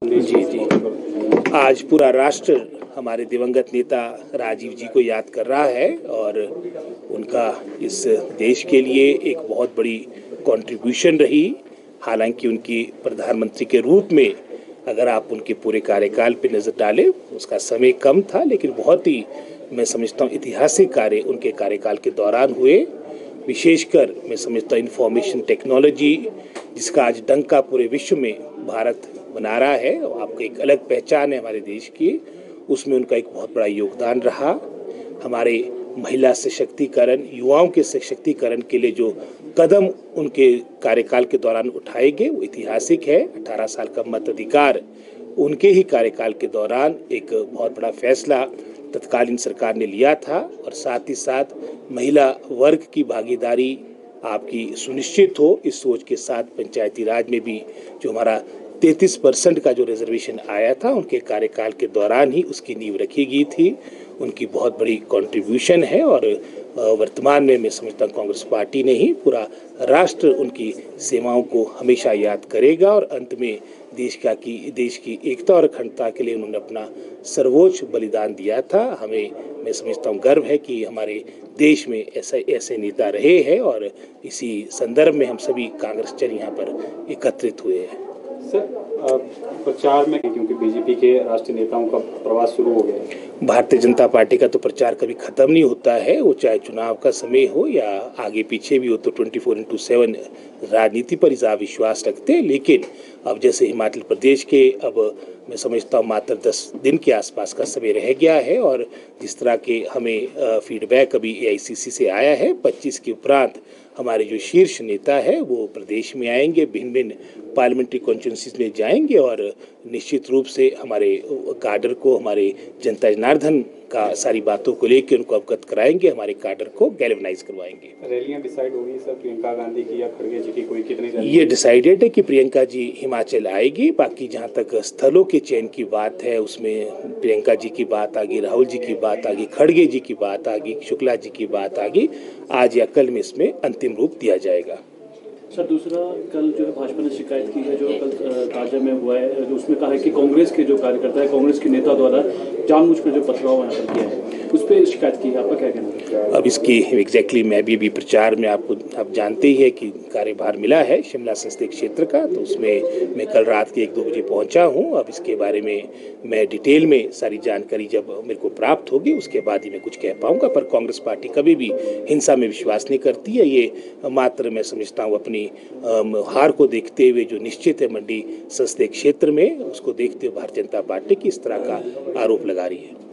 जी जी, आज पूरा राष्ट्र हमारे दिवंगत नेता राजीव जी को याद कर रहा है और उनका इस देश के लिए एक बहुत बड़ी कंट्रीब्यूशन रही। हालांकि उनकी प्रधानमंत्री के रूप में अगर आप उनके पूरे कार्यकाल पे नज़र डालें, उसका समय कम था, लेकिन बहुत ही मैं समझता हूँ ऐतिहासिक कार्य उनके कार्यकाल के दौरान हुए। विशेषकर मैं समझता हूँ इंफॉर्मेशन टेक्नोलॉजी, जिसका आज डंका पूरे विश्व में भारत बना रहा है और आपको एक अलग पहचान है हमारे देश की, उसमें उनका एक बहुत बड़ा योगदान रहा। हमारे महिला सशक्तिकरण, युवाओं के सशक्तिकरण के लिए जो कदम उनके कार्यकाल के दौरान उठाए गए वो ऐतिहासिक है। 18 साल का मताधिकार उनके ही कार्यकाल के दौरान एक बहुत बड़ा फैसला तत्कालीन सरकार ने लिया था और साथ ही साथ महिला वर्ग की भागीदारी आपकी सुनिश्चित हो, इस सोच के साथ पंचायती राज में भी जो हमारा 33% का जो रिजर्वेशन आया था उनके कार्यकाल के दौरान ही उसकी नींव रखी गई थी। उनकी बहुत बड़ी कंट्रीब्यूशन है और वर्तमान में मैं समझता हूँ कांग्रेस पार्टी ने ही पूरा राष्ट्र उनकी सेवाओं को हमेशा याद करेगा और अंत में देश की एकता और अखंडता के लिए उन्होंने अपना सर्वोच्च बलिदान दिया था। हमें मैं समझता हूँ गर्व है कि हमारे देश में ऐसे नेता रहे हैं और इसी संदर्भ में हम सभी कांग्रेसजन यहाँ पर एकत्रित हुए हैं। सर, प्रचार में क्योंकि बीजेपी के राष्ट्रीय नेताओं का प्रवास शुरू हो गया है। भारतीय जनता पार्टी का तो प्रचार कभी खत्म नहीं होता है, वो चाहे चुनाव का समय हो या आगे पीछे भी हो, तो 24/7 राजनीति पर ही विश्वास रखते हैं। लेकिन अब जैसे हिमाचल प्रदेश के अब मैं समझता हूँ मात्र 10 दिन के आसपास का समय रह गया है और जिस तरह के हमें फीडबैक अभी AICC से आया है, 25 के उपरांत हमारे जो शीर्ष नेता है वो प्रदेश में आएंगे, भिन्न भिन्न पार्लियामेंट्री कॉन्स्टिट्यूंसीज में जाएंगे और निश्चित रूप से हमारे काडर को, हमारे जनता जनार्दन का सारी बातों को लेकर उनको अवगत कराएंगे, हमारे काडर को गैल्वेनाइज करवाएंगे। रैलियां डिसाइड होगी सर, प्रियंका गांधी की या खड़गे जी की, कोई कितनी रैली? ये डिसाइडेड है कि प्रियंका जी हिमाचल आएगी। बाकी जहाँ तक स्थलों के चयन की बात है उसमें प्रियंका जी की बात आ गई, राहुल जी की बात आ गई, खड़गे जी की बात आ गई, शुक्ला जी की बात आ गई। आज या कल में इसमें अंतिम रूप दिया जाएगा। सर, दूसरा, कल जो है भाजपा ने शिकायत की है जो कल ताजा में हुआ है, उसमें कहा है कि कांग्रेस के जो कार्यकर्ता है, कांग्रेस के नेता द्वारा जानबूझकर जो पथराव यहाँ पर किया है, उस पर शिकायत की है, आपका क्या कहना है? अब इसकी एग्जैक्टली मैं भी प्रचार में आप जानते ही है कि कार्यभार मिला है शिमला संसदीय क्षेत्र का, तो उसमें मैं कल रात के 1-2 बजे पहुंचा हूं। अब इसके बारे में मैं डिटेल में सारी जानकारी जब मेरे को प्राप्त होगी उसके बाद ही मैं कुछ कह पाऊंगा। पर कांग्रेस पार्टी कभी भी हिंसा में विश्वास नहीं करती है। ये मात्र मैं समझता हूँ अपनी हार को देखते हुए जो निश्चित है मंडी संसदीय क्षेत्र में, उसको देखते हुए भारतीय जनता पार्टी की इस तरह का आरोप लगा रही है।